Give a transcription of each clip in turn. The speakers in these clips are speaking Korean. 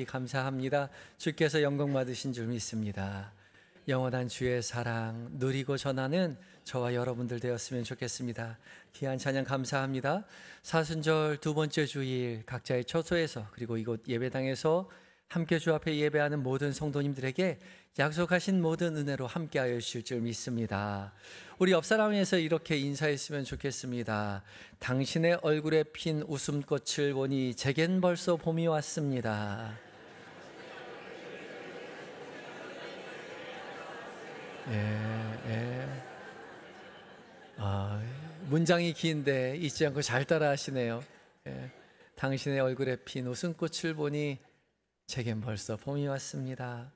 감사합니다. 주께서 영광 받으신 줄 믿습니다. 영원한 주의 사랑 누리고 전하는 저와 여러분들 되었으면 좋겠습니다. 귀한 찬양 감사합니다. 사순절 두 번째 주일 각자의 처소에서 그리고 이곳 예배당에서 함께 주 앞에 예배하는 모든 성도님들에게 약속하신 모든 은혜로 함께하여 주실 줄 믿습니다. 우리 옆 사람에서 이렇게 인사했으면 좋겠습니다. 당신의 얼굴에 핀 웃음꽃을 보니 제겐 벌써 봄이 왔습니다. 문장이 긴데 잊지 않고 잘 따라 하시네요. 당신의 얼굴에 핀 웃음꽃을 보니 제겐 벌써 봄이 왔습니다.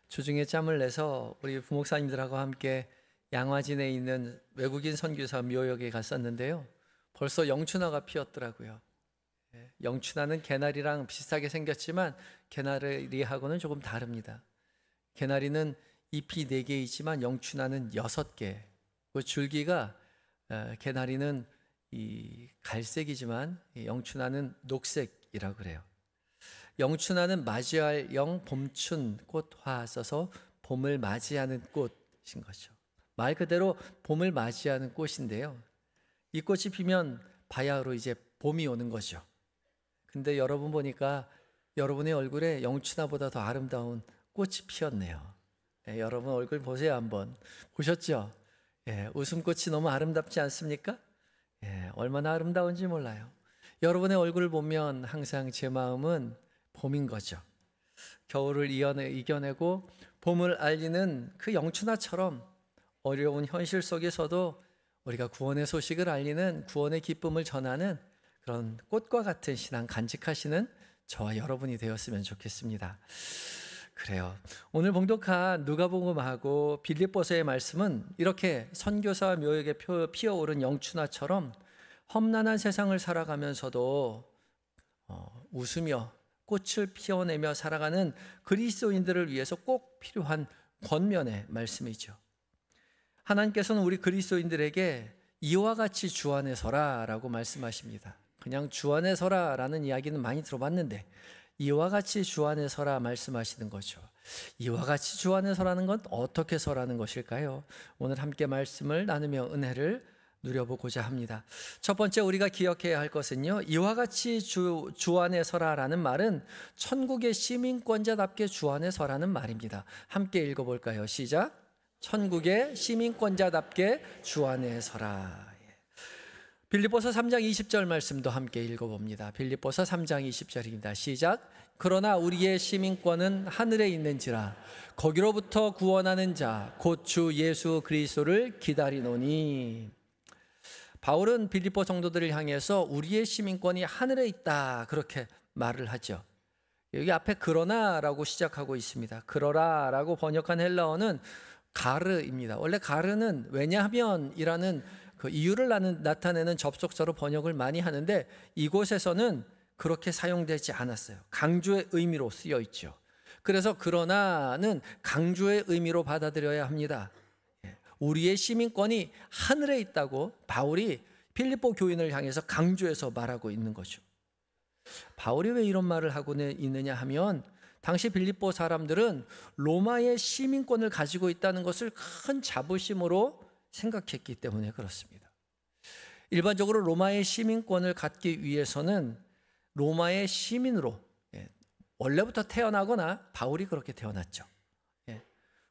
주중에 짬을 내서 우리 부목사님들하고 함께 양화진에 있는 외국인 선교사 묘역에 갔었는데요. 벌써 영춘화가 피었더라고요. 영춘화는 개나리랑 비슷하게 생겼지만 개나리하고는 조금 다릅니다. 개나리는 잎이 4개이지만 영춘화는 6개. 그 줄기가 개나리는 이 갈색이지만 영춘화는 녹색이라고 그래요. 영춘화는 맞이할 영 봄춘 꽃화 써서 봄을 맞이하는 꽃인 거죠. 말 그대로 봄을 맞이하는 꽃인데요. 이 꽃이 피면 바야흐로 이제 봄이 오는 거죠. 근데 여러분 보니까 여러분의 얼굴에 영춘화보다 더 아름다운 꽃이 피었네요. 여러분 얼굴 보세요. 한번 보셨죠? 웃음꽃이 너무 아름답지 않습니까? 얼마나 아름다운지 몰라요. 여러분의 얼굴을 보면 항상 제 마음은 봄인 거죠. 겨울을 이겨내고 봄을 알리는 그 영춘화처럼 어려운 현실 속에서도 우리가 구원의 소식을 알리는 구원의 기쁨을 전하는 그런 꽃과 같은 신앙 간직하시는 저와 여러분이 되었으면 좋겠습니다. 그래요. 오늘 봉독한 누가복음하고 빌립보서의 말씀은 이렇게 선교사 묘역에 피어오른 영춘화처럼 험난한 세상을 살아가면서도 웃으며 꽃을 피워내며 살아가는 그리스도인들을 위해서 꼭 필요한 권면의 말씀이죠. 하나님께서는 우리 그리스도인들에게 이와 같이 주 안에 서라 라고 말씀하십니다. 그냥 주 안에 서라 라는 이야기는 많이 들어봤는데 이와 같이 주 안에 서라 말씀하시는 거죠. 이와 같이 주 안에 서라는 건 어떻게 서라는 것일까요? 오늘 함께 말씀을 나누며 은혜를 누려보고자 합니다. 첫 번째 우리가 기억해야 할 것은요, 이와 같이 주 안에 서라라는 말은 천국의 시민권자답게 주 안에 서라는 말입니다. 함께 읽어볼까요? 시작. 천국의 시민권자답게 주 안에 서라. 빌립보서 3장 20절 말씀도 함께 읽어봅니다. 빌립보서 3장 20절입니다. 시작. 그러나 우리의 시민권은 하늘에 있는지라 거기로부터 구원하는 자 곧 주 예수 그리스도를 기다리노니. 바울은 빌립보 성도들을 향해서 우리의 시민권이 하늘에 있다 그렇게 말을 하죠. 여기 앞에 그러나라고 시작하고 있습니다. 그러라라고 번역한 헬라어는 가르입니다. 원래 가르는 왜냐하면이라는 그 이유를 나타내는 접속사로 번역을 많이 하는데 이곳에서는 그렇게 사용되지 않았어요. 강조의 의미로 쓰여 있죠. 그래서 그러나는 강조의 의미로 받아들여야 합니다. 우리의 시민권이 하늘에 있다고 바울이 빌립보 교인을 향해서 강조해서 말하고 있는 거죠. 바울이 왜 이런 말을 하고 있느냐 하면 당시 빌립보 사람들은 로마의 시민권을 가지고 있다는 것을 큰 자부심으로 생각했기 때문에 그렇습니다. 일반적으로 로마의 시민권을 갖기 위해서는 로마의 시민으로 원래부터 태어나거나 바울이 그렇게 태어났죠.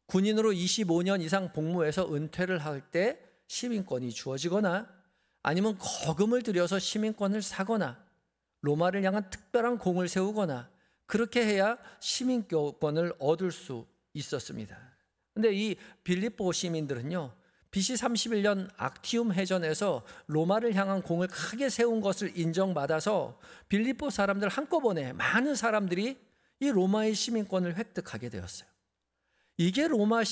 군인으로 25년 이상 복무해서 은퇴를 할 때 시민권이 주어지거나 아니면 거금을 들여서 시민권을 사거나 로마를 향한 특별한 공을 세우거나 그렇게 해야 시민권을 얻을 수 있었습니다. 그런데 이 빌립보 시민들은요, BC 31년 악티움 해전에서 로마를 향한 공을 크게 세운 것을 인정받아서 빌립보 사람들 한꺼번에 많은 사람들이 이 로마의 시민권을 획득하게 되었어요. 이게 로마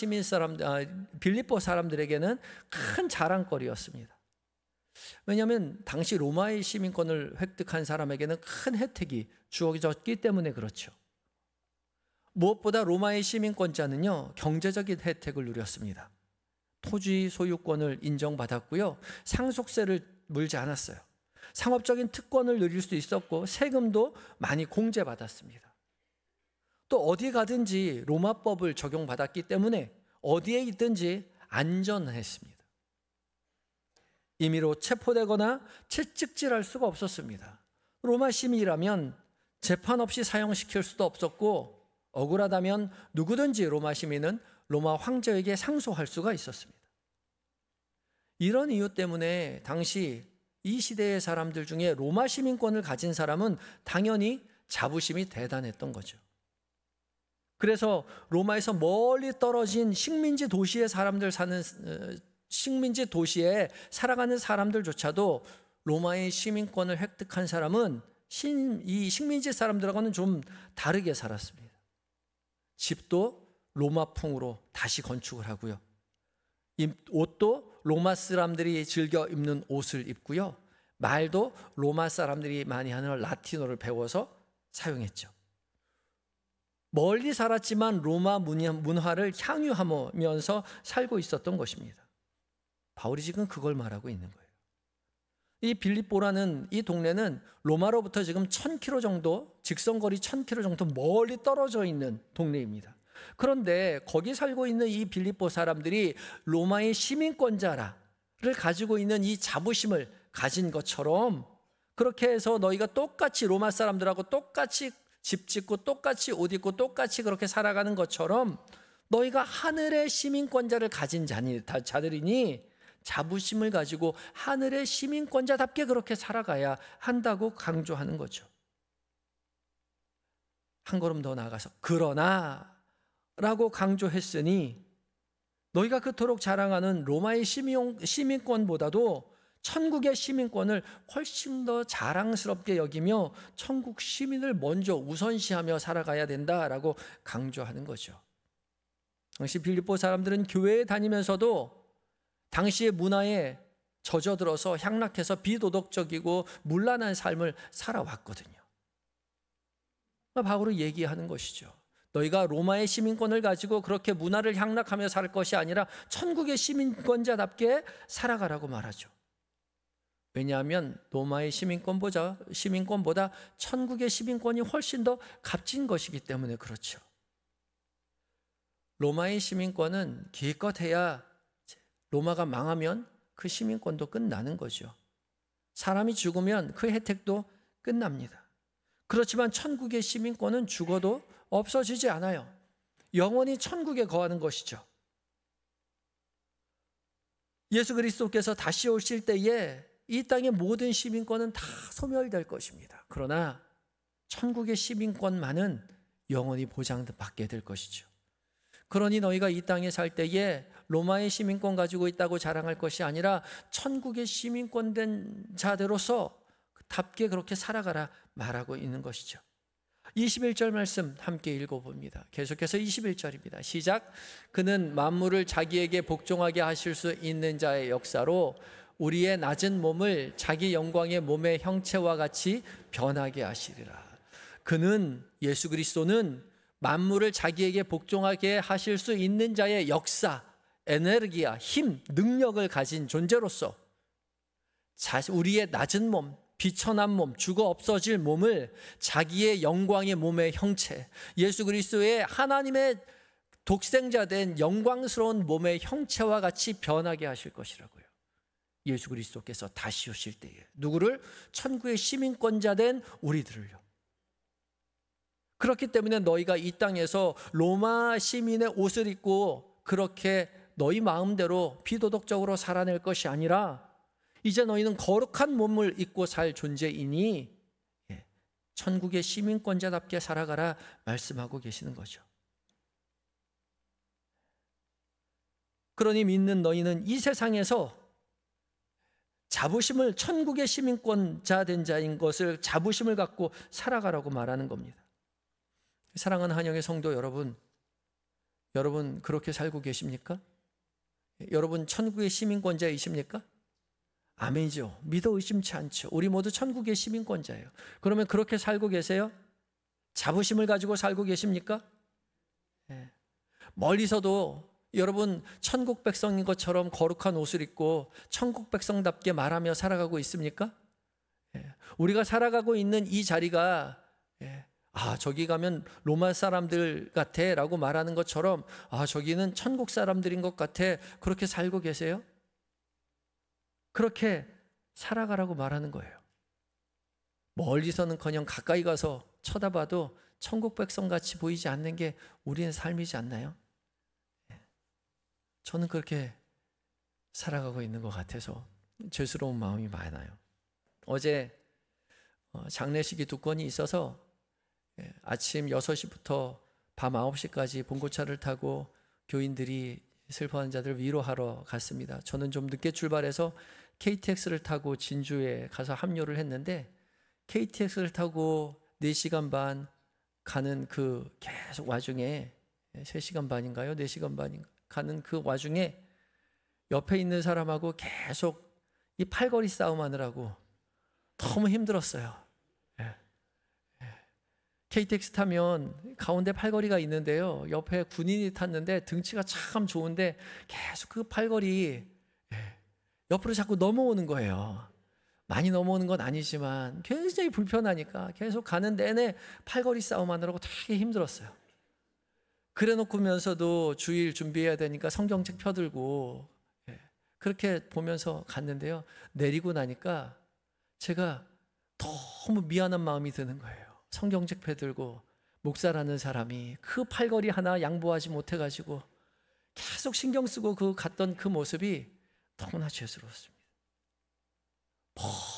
빌립보 사람들에게는 큰 자랑거리였습니다. 왜냐하면 당시 로마의 시민권을 획득한 사람에게는 큰 혜택이 주어졌기 때문에 그렇죠. 무엇보다 로마의 시민권자는요, 경제적인 혜택을 누렸습니다. 토지 소유권을 인정받았고요, 상속세를 물지 않았어요. 상업적인 특권을 누릴 수 있었고 세금도 많이 공제받았습니다. 또 어디 가든지 로마법을 적용받았기 때문에 어디에 있든지 안전했습니다. 임의로 체포되거나 채찍질할 수가 없었습니다. 로마 시민이라면 재판 없이 사형시킬 수도 없었고, 억울하다면 누구든지 로마 시민은 로마 황제에게 상소할 수가 있었습니다. 이런 이유 때문에 당시 이 시대의 사람들 중에 로마 시민권을 가진 사람은 당연히 자부심이 대단했던 거죠. 그래서 로마에서 멀리 떨어진 식민지 도시의 사람들 사는 식민지 도시에 살아가는 사람들조차도 로마의 시민권을 획득한 사람은 이 식민지 사람들하고는 좀 다르게 살았습니다. 집도 로마풍으로 다시 건축을 하고요. 옷도 로마 사람들이 즐겨 입는 옷을 입고요. 말도 로마 사람들이 많이 하는 라틴어를 배워서 사용했죠. 멀리 살았지만 로마 문화를 향유하면서 살고 있었던 것입니다. 바울이 지금 그걸 말하고 있는 거예요. 이 빌립보라는 이 동네는 로마로부터 지금 1000km 정도, 직선거리 1000km 정도 멀리 떨어져 있는 동네입니다. 그런데 거기 살고 있는 이 빌립보 사람들이 로마의 시민권자를 가지고 있는 이 자부심을 가진 것처럼, 그렇게 해서 너희가 똑같이 로마 사람들하고 똑같이 집 짓고 똑같이 옷 입고 똑같이 그렇게 살아가는 것처럼 너희가 하늘의 시민권자를 가진 자들이니 자부심을 가지고 하늘의 시민권자답게 그렇게 살아가야 한다고 강조하는 거죠. 한 걸음 더 나아가서 그러나 라고 강조했으니 너희가 그토록 자랑하는 로마의 시민권보다도 천국의 시민권을 훨씬 더 자랑스럽게 여기며 천국 시민을 먼저 우선시하며 살아가야 된다라고 강조하는 거죠. 당시 빌립보 사람들은 교회에 다니면서도 당시의 문화에 젖어들어서 향락해서 비도덕적이고 문란한 삶을 살아왔거든요. 바울이 얘기하는 것이죠. 너희가 로마의 시민권을 가지고 그렇게 문화를 향락하며 살 것이 아니라 천국의 시민권자답게 살아가라고 말하죠. 왜냐하면 로마의 시민권보다 천국의 시민권이 훨씬 더 값진 것이기 때문에 그렇죠. 로마의 시민권은 기껏해야 로마가 망하면 그 시민권도 끝나는 거죠. 사람이 죽으면 그 혜택도 끝납니다. 그렇지만 천국의 시민권은 죽어도 없어지지 않아요. 영원히 천국에 거하는 것이죠. 예수 그리스도께서 다시 오실 때에 이 땅의 모든 시민권은 다 소멸될 것입니다. 그러나 천국의 시민권만은 영원히 보장받게 될 것이죠. 그러니 너희가 이 땅에 살 때에 로마의 시민권 가지고 있다고 자랑할 것이 아니라 천국의 시민권 된 자들로서 답게 그렇게 살아가라 말하고 있는 것이죠. 21절 말씀 함께 읽어봅니다. 계속해서 21절입니다. 시작. 그는 만물을 자기에게 복종하게 하실 수 있는 자의 역사로 우리의 낮은 몸을 자기 영광의 몸의 형체와 같이 변하게 하시리라. 그는, 예수 그리스도는 만물을 자기에게 복종하게 하실 수 있는 자의 역사, 에너기야, 힘, 능력을 가진 존재로서 우리의 낮은 몸, 비천한 몸, 죽어 없어질 몸을 자기의 영광의 몸의 형체, 예수 그리스도의 하나님의 독생자된 영광스러운 몸의 형체와 같이 변하게 하실 것이라고요. 예수 그리스도께서 다시 오실 때에 누구를? 천국의 시민권자 된 우리들을요. 그렇기 때문에 너희가 이 땅에서 로마 시민의 옷을 입고 그렇게 너희 마음대로 비도덕적으로 살아낼 것이 아니라 이제 너희는 거룩한 몸을 입고 살 존재이니 천국의 시민권자답게 살아가라 말씀하고 계시는 거죠. 그러니 믿는 너희는 이 세상에서 자부심을, 천국의 시민권자 된 자인 것을 자부심을 갖고 살아가라고 말하는 겁니다. 사랑하는 한영의 성도 여러분, 여러분 그렇게 살고 계십니까? 여러분 천국의 시민권자이십니까? 아멘이죠. 믿어 의심치 않죠. 우리 모두 천국의 시민권자예요. 그러면 그렇게 살고 계세요? 자부심을 가지고 살고 계십니까? 네. 멀리서도 여러분 천국 백성인 것처럼 거룩한 옷을 입고 천국 백성답게 말하며 살아가고 있습니까? 네. 우리가 살아가고 있는 이 자리가 아, 저기 가면 로마 사람들 같아 라고 말하는 것처럼, 아, 저기는 천국 사람들인 것 같아, 그렇게 살고 계세요? 그렇게 살아가라고 말하는 거예요. 멀리서는커녕 가까이 가서 쳐다봐도 천국 백성같이 보이지 않는 게 우리의 삶이지 않나요? 저는 그렇게 살아가고 있는 것 같아서 죄스러운 마음이 많아요. 어제 장례식이 2건이 있어서 아침 6시부터 밤 9시까지 봉고차를 타고 교인들이 슬퍼하는 자들 위로하러 갔습니다. 저는 좀 늦게 출발해서 KTX를 타고 진주에 가서 합류를 했는데, KTX를 타고 4시간 반 가는 그 계속 와중에, 3시간 반인가요? 4시간 반인가? 가는 그 와중에 옆에 있는 사람하고 계속 이 팔걸이 싸움하느라고 너무 힘들었어요. KTX 타면 가운데 팔걸이가 있는데요, 옆에 군인이 탔는데 등치가 참 좋은데 계속 그 팔걸이 옆으로 자꾸 넘어오는 거예요. 많이 넘어오는 건 아니지만 굉장히 불편하니까 계속 가는 내내 팔걸이 싸움하느라고 되게 힘들었어요. 그래 놓고면서도 주일 준비해야 되니까 성경책 펴들고 그렇게 보면서 갔는데요, 내리고 나니까 제가 너무 미안한 마음이 드는 거예요. 성경책 펴들고 목사라는 사람이 그 팔걸이 하나 양보하지 못해가지고 계속 신경 쓰고 갔던 그 모습이 너무나 죄스러웠습니다.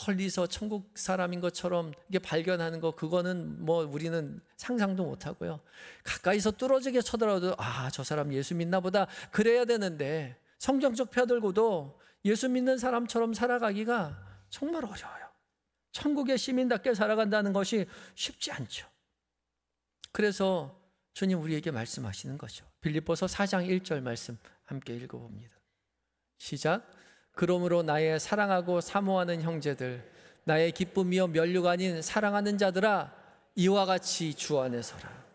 멀리서 천국 사람인 것처럼 이게 발견하는 거, 그거는 뭐 우리는 상상도 못하고요, 가까이서 뚫어지게 쳐다봐도 아, 저 사람 예수 믿나 보다 그래야 되는데 성경책 펴들고도 예수 믿는 사람처럼 살아가기가 정말 어려워요. 천국의 시민답게 살아간다는 것이 쉽지 않죠. 그래서 주님 우리에게 말씀하시는 거죠. 빌립보서 4장 1절 말씀 함께 읽어봅니다. 시작. 그러므로 나의 사랑하고 사모하는 형제들, 나의 기쁨이요 면류가 아닌 사랑하는 자들아, 이와 같이 주 안에 서라.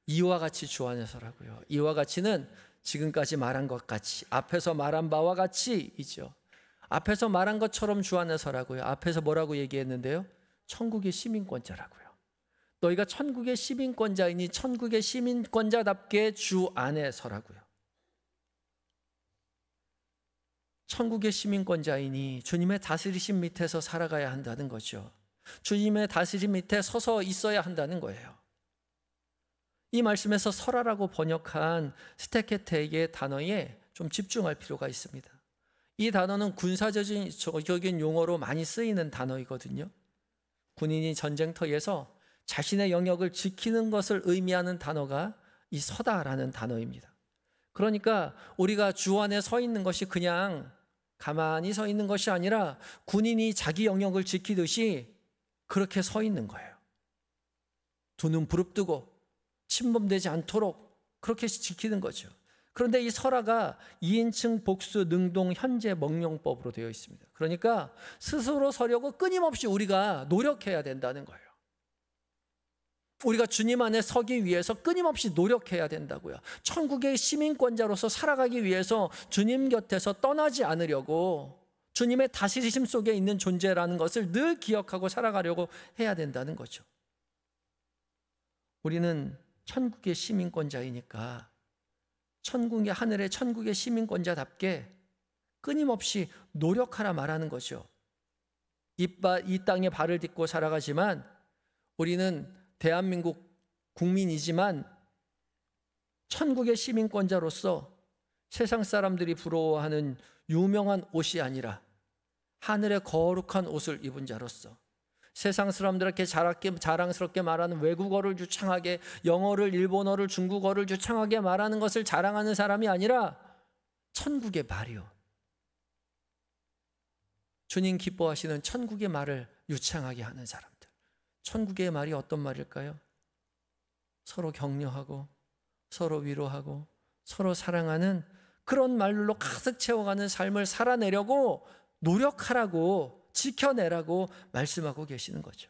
이와 같이 주 안에 서라고요. 이와 같이는 지금까지 말한 것 같이, 앞에서 말한 바와 같이이죠. 앞에서 말한 것처럼 주 안에 서라고요. 앞에서 뭐라고 얘기했는데요? 천국의 시민권자라고요. 너희가 천국의 시민권자이니 천국의 시민권자답게 주 안에 서라고요. 천국의 시민권자이니 주님의 다스리심 밑에서 살아가야 한다는 거죠. 주님의 다스림 밑에 서서 있어야 한다는 거예요. 이 말씀에서 설하라고 번역한 스테케테의 단어에 좀 집중할 필요가 있습니다. 이 단어는 군사적인 용어로 많이 쓰이는 단어이거든요. 군인이 전쟁터에서 자신의 영역을 지키는 것을 의미하는 단어가 이 서다라는 단어입니다. 그러니까 우리가 주 안에 서 있는 것이 그냥 가만히 서 있는 것이 아니라 군인이 자기 영역을 지키듯이 그렇게 서 있는 거예요. 두 눈 부릅뜨고 침범되지 않도록 그렇게 지키는 거죠. 그런데 이 설화가 2인칭 복수 능동 현재 명령법으로 되어 있습니다. 그러니까 스스로 서려고 끊임없이 우리가 노력해야 된다는 거예요. 우리가 주님 안에 서기 위해서 끊임없이 노력해야 된다고요. 천국의 시민권자로서 살아가기 위해서 주님 곁에서 떠나지 않으려고, 주님의 다스리심 속에 있는 존재라는 것을 늘 기억하고 살아가려고 해야 된다는 거죠. 우리는 천국의 시민권자이니까 천국의 하늘의 천국의 시민권자답게 끊임없이 노력하라 말하는 거죠. 이 땅에 발을 딛고 살아가지만 우리는 대한민국 국민이지만 천국의 시민권자로서 세상 사람들이 부러워하는 유명한 옷이 아니라 하늘의 거룩한 옷을 입은 자로서 세상 사람들에게 자랑스럽게 말하는 외국어를 유창하게, 영어를, 일본어를, 중국어를 유창하게 말하는 것을 자랑하는 사람이 아니라 천국의 말이요, 주님 기뻐하시는 천국의 말을 유창하게 하는 사람들. 천국의 말이 어떤 말일까요? 서로 격려하고 서로 위로하고 서로 사랑하는 그런 말로 가득 채워가는 삶을 살아내려고 노력하라고, 지켜내라고 말씀하고 계시는 거죠.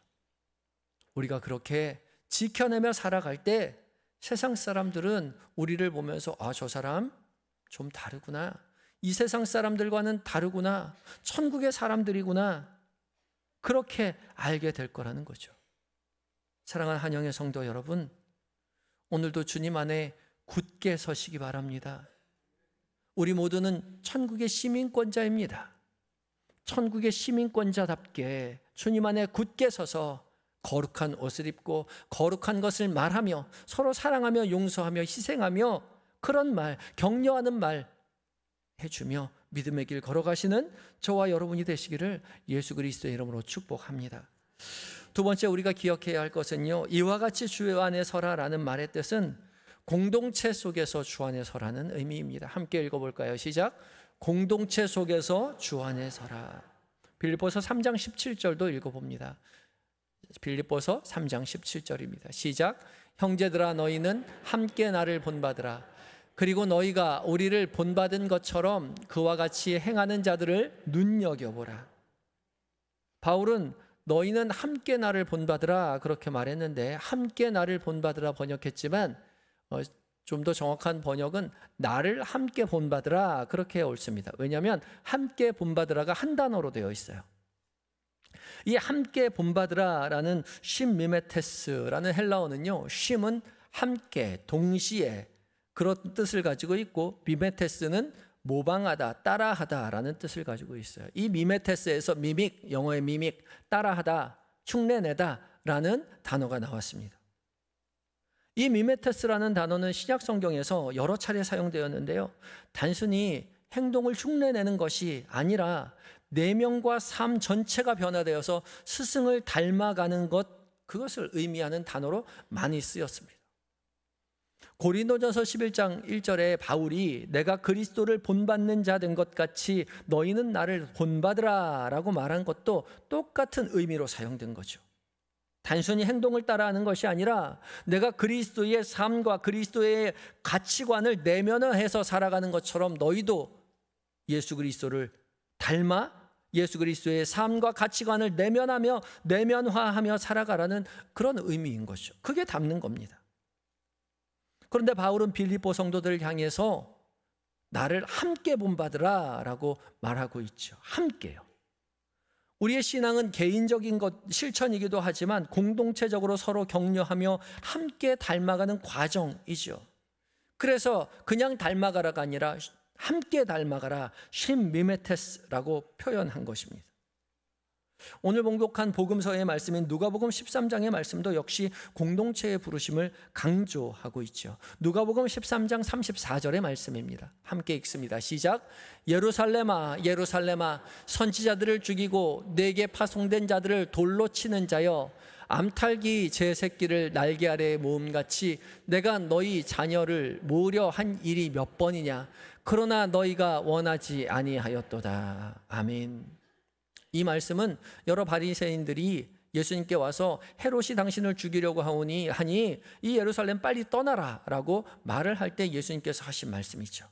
우리가 그렇게 지켜내며 살아갈 때 세상 사람들은 우리를 보면서 아, 저 사람 좀 다르구나, 이 세상 사람들과는 다르구나, 천국의 사람들이구나, 그렇게 알게 될 거라는 거죠. 사랑하는 한영의 성도 여러분, 오늘도 주님 안에 굳게 서시기 바랍니다. 우리 모두는 천국의 시민권자입니다. 천국의 시민권자답게 주님 안에 굳게 서서 거룩한 옷을 입고 거룩한 것을 말하며 서로 사랑하며 용서하며 희생하며 그런 말, 격려하는 말 해주며 믿음의 길 걸어가시는 저와 여러분이 되시기를 예수 그리스도의 이름으로 축복합니다. 두 번째 우리가 기억해야 할 것은요, 이와 같이 주 안에 서라라는 말의 뜻은 공동체 속에서 주 안에 서라는 의미입니다. 함께 읽어볼까요? 시작. 공동체 속에서 주 안에 서라. 빌립보서 3장 17절도 읽어봅니다. 빌립보서 3장 17절입니다. 시작. 형제들아 너희는 함께 나를 본받으라. 그리고 너희가 우리를 본받은 것처럼 그와 같이 행하는 자들을 눈여겨보라. 바울은 너희는 함께 나를 본받으라 그렇게 말했는데, 함께 나를 본받으라 번역했지만 좀 더 정확한 번역은 나를 함께 본받으라 그렇게 옳습니다. 왜냐하면 함께 본받으라가 한 단어로 되어 있어요. 이 함께 본받으라라는 쉼미메테스라는 헬라어는요, 쉼은 함께 동시에 그런 뜻을 가지고 있고, 미메테스는 모방하다, 따라하다라는 뜻을 가지고 있어요. 이 미메테스에서 미믹, 영어의 미믹, 따라하다, 흉내내다라는 단어가 나왔습니다. 이 미메테스라는 단어는 신약 성경에서 여러 차례 사용되었는데요, 단순히 행동을 흉내내는 것이 아니라 내면과 삶 전체가 변화되어서 스승을 닮아가는 것, 그것을 의미하는 단어로 많이 쓰였습니다. 고린도전서 11장 1절에 바울이 내가 그리스도를 본받는 자 된 것 같이 너희는 나를 본받으라 라고 말한 것도 똑같은 의미로 사용된 거죠. 단순히 행동을 따라하는 것이 아니라 내가 그리스도의 삶과 그리스도의 가치관을 내면화해서 살아가는 것처럼 너희도 예수 그리스도를 닮아 예수 그리스도의 삶과 가치관을 내면화하며 살아가라는 그런 의미인 것이죠. 그게 담는 겁니다. 그런데 바울은 빌립보 성도들을 향해서 나를 함께 본받으라 라고 말하고 있죠. 함께요. 우리의 신앙은 개인적인 것 실천이기도 하지만 공동체적으로 서로 격려하며 함께 닮아가는 과정이죠. 그래서 그냥 닮아가라가 아니라 함께 닮아가라, 쉼미메테스라고 표현한 것입니다. 오늘 봉독한 복음서의 말씀인 누가복음 13장의 말씀도 역시 공동체의 부르심을 강조하고 있죠. 누가복음 13장 34절의 말씀입니다. 함께 읽습니다. 시작. 예루살렘아 예루살렘아 선지자들을 죽이고 내게 파송된 자들을 돌로 치는 자여, 암탉이 제 새끼를 날개 아래에 모음같이 내가 너희 자녀를 모으려 한 일이 몇 번이냐. 그러나 너희가 원하지 아니하였도다. 아멘. 이 말씀은 여러 바리새인들이 예수님께 와서 헤롯이 당신을 죽이려고 하니 이 예루살렘 빨리 떠나라 라고 말을 할 때 예수님께서 하신 말씀이죠.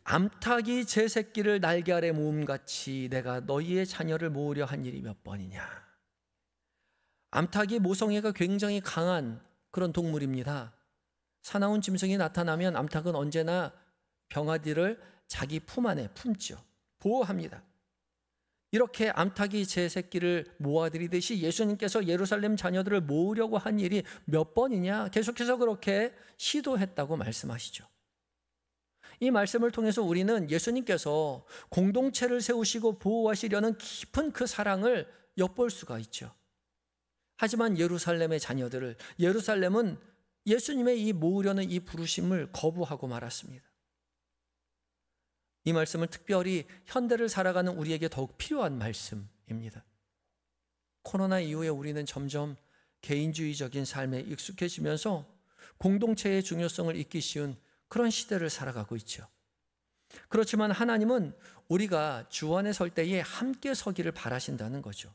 암탉이 제 새끼를 날개 아래 모음같이 내가 너희의 자녀를 모으려 한 일이 몇 번이냐. 암탉이 모성애가 굉장히 강한 그런 동물입니다. 사나운 짐승이 나타나면 암탉은 언제나 병아리를 자기 품 안에 품죠. 보호합니다. 이렇게 암탉이 제 새끼를 모아들이듯이 예수님께서 예루살렘 자녀들을 모으려고 한 일이 몇 번이냐, 계속해서 그렇게 시도했다고 말씀하시죠. 이 말씀을 통해서 우리는 예수님께서 공동체를 세우시고 보호하시려는 깊은 그 사랑을 엿볼 수가 있죠. 하지만 예루살렘의 자녀들을, 예루살렘은 예수님의 이 모으려는 이 부르심을 거부하고 말았습니다. 이 말씀은 특별히 현대를 살아가는 우리에게 더욱 필요한 말씀입니다. 코로나 이후에 우리는 점점 개인주의적인 삶에 익숙해지면서 공동체의 중요성을 잊기 쉬운 그런 시대를 살아가고 있죠. 그렇지만 하나님은 우리가 주 안에 설 때에 함께 서기를 바라신다는 거죠.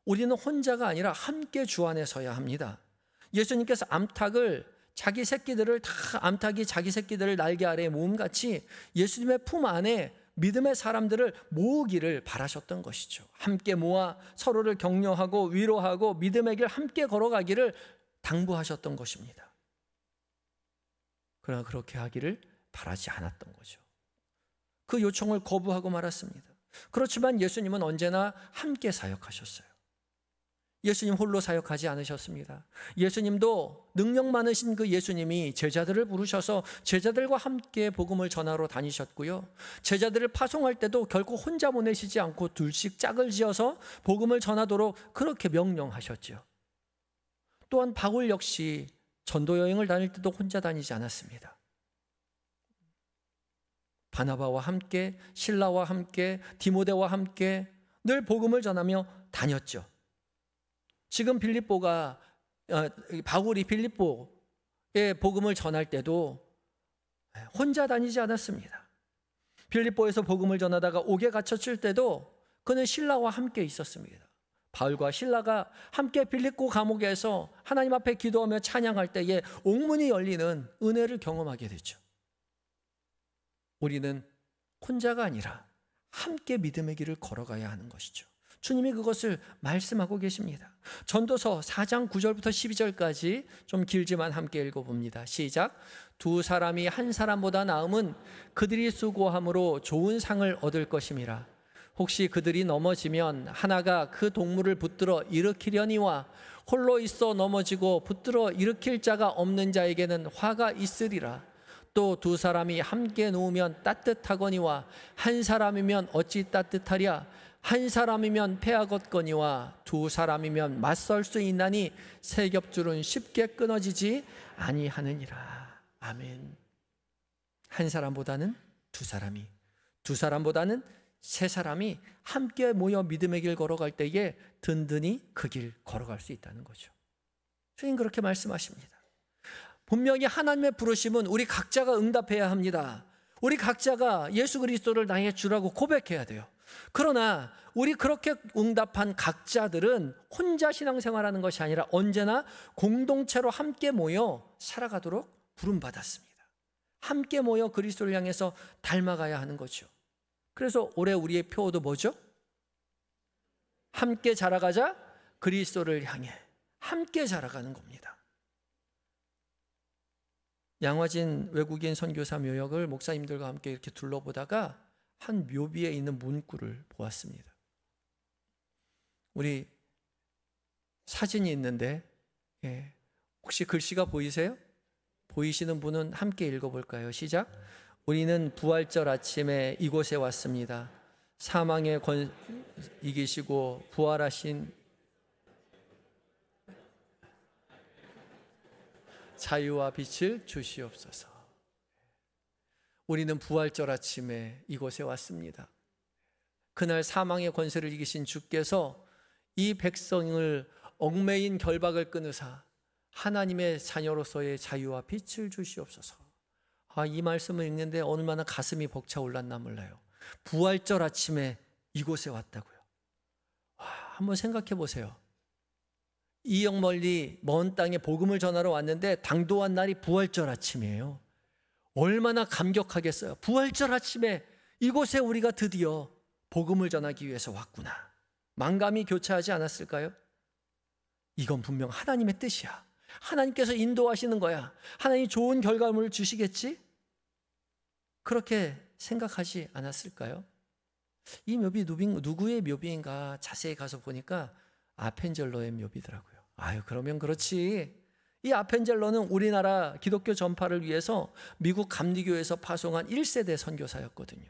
우리는 혼자가 아니라 함께 주 안에 서야 합니다. 예수님께서 암탉이 자기 새끼들을 날개 아래에 모음같이 예수님의 품 안에 믿음의 사람들을 모으기를 바라셨던 것이죠. 함께 모아 서로를 격려하고 위로하고 믿음의 길 함께 걸어가기를 당부하셨던 것입니다. 그러나 그렇게 하기를 바라지 않았던 거죠. 그 요청을 거부하고 말았습니다. 그렇지만 예수님은 언제나 함께 사역하셨어요. 예수님 홀로 사역하지 않으셨습니다. 예수님도 능력 많으신 그 예수님이 제자들을 부르셔서 제자들과 함께 복음을 전하러 다니셨고요. 제자들을 파송할 때도 결코 혼자 보내시지 않고 둘씩 짝을 지어서 복음을 전하도록 그렇게 명령하셨죠. 또한 바울 역시 전도 여행을 다닐 때도 혼자 다니지 않았습니다. 바나바와 함께, 실라와 함께, 디모데와 함께 늘 복음을 전하며 다녔죠. 지금 바울이 빌립보에 복음을 전할 때도 혼자 다니지 않았습니다. 빌립보에서 복음을 전하다가 옥에 갇혔을 때도 그는 실라와 함께 있었습니다. 바울과 실라가 함께 빌립보 감옥에서 하나님 앞에 기도하며 찬양할 때에 옥문이 열리는 은혜를 경험하게 됐죠. 우리는 혼자가 아니라 함께 믿음의 길을 걸어가야 하는 것이죠. 주님이 그것을 말씀하고 계십니다. 전도서 4장 9절부터 12절까지 좀 길지만 함께 읽어봅니다. 시작. 두 사람이 한 사람보다 나음은 그들이 수고함으로 좋은 상을 얻을 것임이라. 혹시 그들이 넘어지면 하나가 그 동물을 붙들어 일으키려니와 홀로 있어 넘어지고 붙들어 일으킬 자가 없는 자에게는 화가 있으리라. 또 두 사람이 함께 누우면 따뜻하거니와 한 사람이면 어찌 따뜻하랴. 한 사람이면 패하겠거니와 두 사람이면 맞설 수 있나니 세 겹줄은 쉽게 끊어지지 아니하느니라. 아멘. 한 사람보다는 두 사람이, 두 사람보다는 세 사람이 함께 모여 믿음의 길 걸어갈 때에 든든히 그 길 걸어갈 수 있다는 거죠. 주님 그렇게 말씀하십니다. 분명히 하나님의 부르심은 우리 각자가 응답해야 합니다. 우리 각자가 예수 그리스도를 나의 주라고 고백해야 돼요. 그러나 우리 그렇게 응답한 각자들은 혼자 신앙생활하는 것이 아니라 언제나 공동체로 함께 모여 살아가도록 부름받았습니다. 함께 모여 그리스도를 향해서 닮아가야 하는 거죠. 그래서 올해 우리의 표어도 뭐죠? 함께 자라가자. 그리스도를 향해 함께 자라가는 겁니다. 양화진 외국인 선교사 묘역을 목사님들과 함께 이렇게 둘러보다가 한 묘비에 있는 문구를 보았습니다. 우리 사진이 있는데 혹시 글씨가 보이세요? 보이시는 분은 함께 읽어볼까요? 시작. 우리는 부활절 아침에 이곳에 왔습니다. 사망의 권 이기시고 부활하신 자유와 빛을 주시옵소서. 우리는 부활절 아침에 이곳에 왔습니다. 그날 사망의 권세를 이기신 주께서 이 백성을 얽매인 결박을 끊으사 하나님의 자녀로서의 자유와 빛을 주시옵소서. 이 말씀을 읽는데 얼마나 가슴이 벅차올랐나 몰라요. 부활절 아침에 이곳에 왔다고요. 한번 생각해 보세요. 이역 멀리 먼 땅에 복음을 전하러 왔는데 당도한 날이 부활절 아침이에요. 얼마나 감격하겠어요. 부활절 아침에 이곳에 우리가 드디어 복음을 전하기 위해서 왔구나. 만감이 교차하지 않았을까요? 이건 분명 하나님의 뜻이야. 하나님께서 인도하시는 거야. 하나님이 좋은 결과물을 주시겠지? 그렇게 생각하지 않았을까요? 이 묘비 누구의 묘비인가 자세히 가서 보니까 아펜젤러의 묘비더라고요. 그러면 그렇지. 이 아펜젤러는 우리나라 기독교 전파를 위해서 미국 감리교에서 파송한 1세대 선교사였거든요.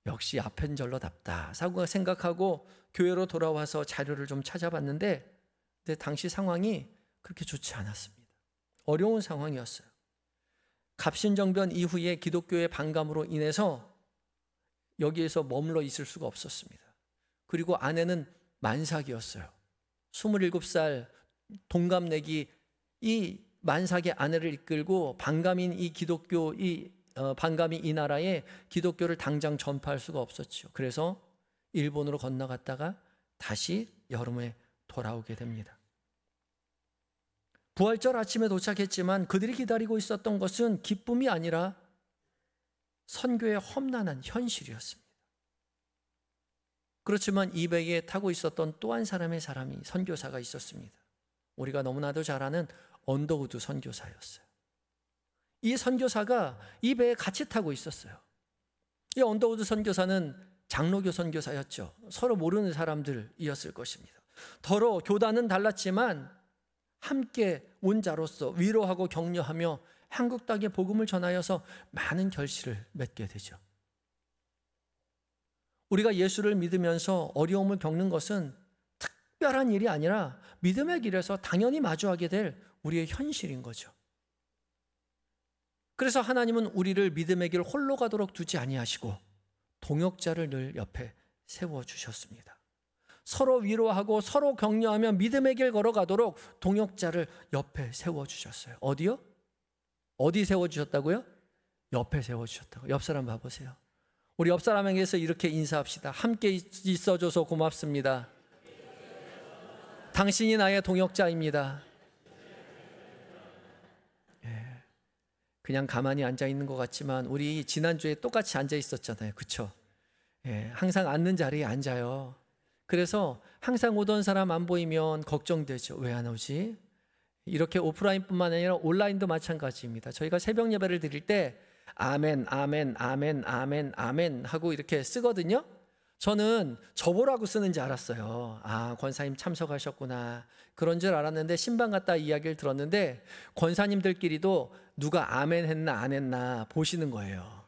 역시 아펜젤러답다 생각하고 교회로 돌아와서 자료를 좀 찾아봤는데 당시 상황이 그렇게 좋지 않았습니다. 어려운 상황이었어요. 갑신정변 이후에 기독교의 반감으로 인해서 여기에서 머물러 있을 수가 없었습니다. 그리고 아내는 만삭이었어요. 27살 동갑내기 이 만삭의 아내를 이끌고 반감인 반감이 이 나라에 기독교를 당장 전파할 수가 없었죠. 그래서 일본으로 건너갔다가 다시 여름에 돌아오게 됩니다. 부활절 아침에 도착했지만 그들이 기다리고 있었던 것은 기쁨이 아니라 선교의 험난한 현실이었습니다. 그렇지만 이 배에 타고 있었던 또 한 사람이 선교사가 있었습니다. 우리가 너무나도 잘 아는 언더우드 선교사였어요. 이 선교사가 이 배에 같이 타고 있었어요. 이 언더우드 선교사는 장로교 선교사였죠. 서로 모르는 사람들이었을 것입니다. 더러 교단은 달랐지만 함께 온 자로서 위로하고 격려하며 한국 땅에 복음을 전하여서 많은 결실을 맺게 되죠. 우리가 예수를 믿으면서 어려움을 겪는 것은 특별한 일이 아니라 믿음의 길에서 당연히 마주하게 될 우리의 현실인 거죠. 그래서 하나님은 우리를 믿음의 길 홀로 가도록 두지 아니하시고 동역자를 늘 옆에 세워주셨습니다. 서로 위로하고 서로 격려하며 믿음의 길 걸어가도록 동역자를 옆에 세워주셨어요. 어디요? 어디 세워주셨다고요? 옆에 세워주셨다고. 옆 사람 봐보세요. 우리 옆 사람에게서 이렇게 인사합시다. 함께 있어줘서 고맙습니다. 당신이 나의 동역자입니다. 그냥 가만히 앉아 있는 것 같지만 우리 지난주에 똑같이 앉아 있었잖아요. 그렇죠? 항상 앉는 자리에 앉아요. 그래서 항상 오던 사람 안 보이면 걱정되죠. 왜 안 오지? 이렇게 오프라인뿐만 아니라 온라인도 마찬가지입니다. 저희가 새벽 예배를 드릴 때 아멘, 아멘, 아멘, 아멘, 아멘 하고 이렇게 쓰거든요. 저는 저보라고 쓰는지 알았어요. 아, 권사님 참석하셨구나. 그런 줄 알았는데 신방 갔다 이야기를 들었는데 권사님들끼리도 누가 아멘 했나 안 했나 보시는 거예요.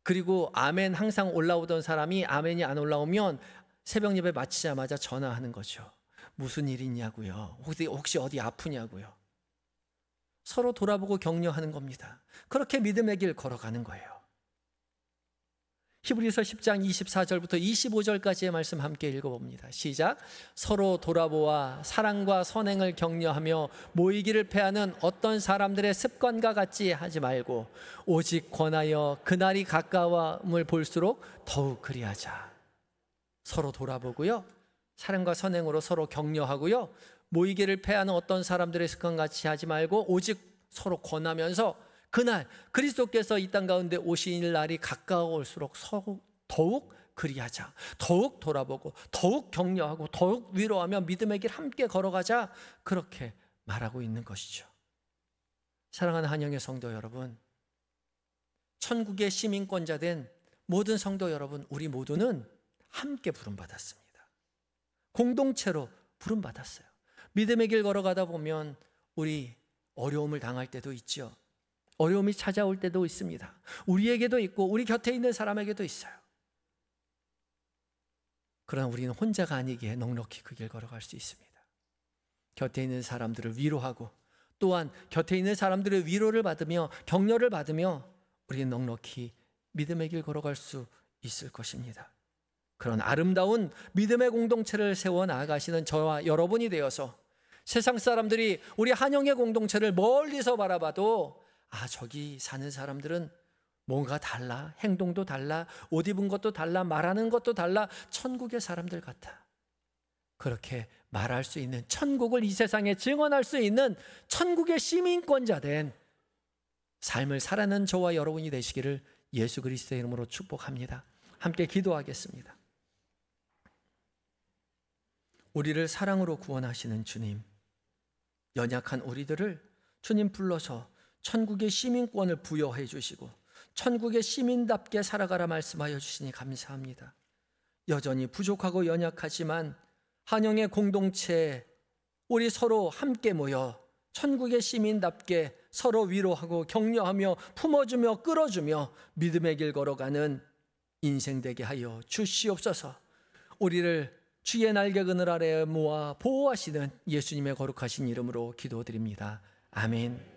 그리고 아멘 항상 올라오던 사람이 아멘이 안 올라오면 새벽 예배 마치자마자 전화하는 거죠. 무슨 일이 있냐고요. 혹시 어디 아프냐고요. 서로 돌아보고 격려하는 겁니다. 그렇게 믿음의 길 걸어가는 거예요. 히브리서 10장 24절부터 25절까지의 말씀 함께 읽어봅니다. 시작. 서로 돌아보아 사랑과 선행을 격려하며 모이기를 패하는 어떤 사람들의 습관과 같이 하지 말고 오직 권하여 그날이 가까움을 볼수록 더욱 그리하자. 서로 돌아보고요. 사랑과 선행으로 서로 격려하고요. 모이기를 패하는 어떤 사람들의 습관 같이 하지 말고 오직 서로 권하면서 그날 그리스도께서 이 땅 가운데 오실 날이 가까울수록 더욱 그리하자. 더욱 돌아보고 더욱 격려하고 더욱 위로하며 믿음의 길 함께 걸어가자. 그렇게 말하고 있는 것이죠. 사랑하는 한영의 성도 여러분, 천국의 시민권자 된 모든 성도 여러분, 우리 모두는 함께 부름받았습니다. 공동체로 부름받았어요. 믿음의 길 걸어가다 보면 우리 어려움을 당할 때도 있죠. 어려움이 찾아올 때도 있습니다. 우리에게도 있고 우리 곁에 있는 사람에게도 있어요. 그러나 우리는 혼자가 아니기에 넉넉히 그 길 걸어갈 수 있습니다. 곁에 있는 사람들을 위로하고 또한 곁에 있는 사람들의 위로를 받으며 격려를 받으며 우리는 넉넉히 믿음의 길 걸어갈 수 있을 것입니다. 그런 아름다운 믿음의 공동체를 세워 나아가시는 저와 여러분이 되어서 세상 사람들이 우리 한영의 공동체를 멀리서 바라봐도 아, 저기 사는 사람들은 뭔가 달라, 행동도 달라, 옷 입은 것도 달라, 말하는 것도 달라, 천국의 사람들 같아. 그렇게 말할 수 있는, 천국을 이 세상에 증언할 수 있는 천국의 시민권자 된 삶을 살아가는 저와 여러분이 되시기를 예수 그리스도의 이름으로 축복합니다. 함께 기도하겠습니다. 우리를 사랑으로 구원하시는 주님, 연약한 우리들을 주님 불러서 천국의 시민권을 부여해 주시고 천국의 시민답게 살아가라 말씀하여 주시니 감사합니다. 여전히 부족하고 연약하지만 한영의 공동체에 우리 서로 함께 모여 천국의 시민답게 서로 위로하고 격려하며 품어주며 끌어주며 믿음의 길 걸어가는 인생 되게 하여 주시옵소서. 우리를 주의 날개 그늘 아래 모아 보호하시는 예수님의 거룩하신 이름으로 기도드립니다. 아멘.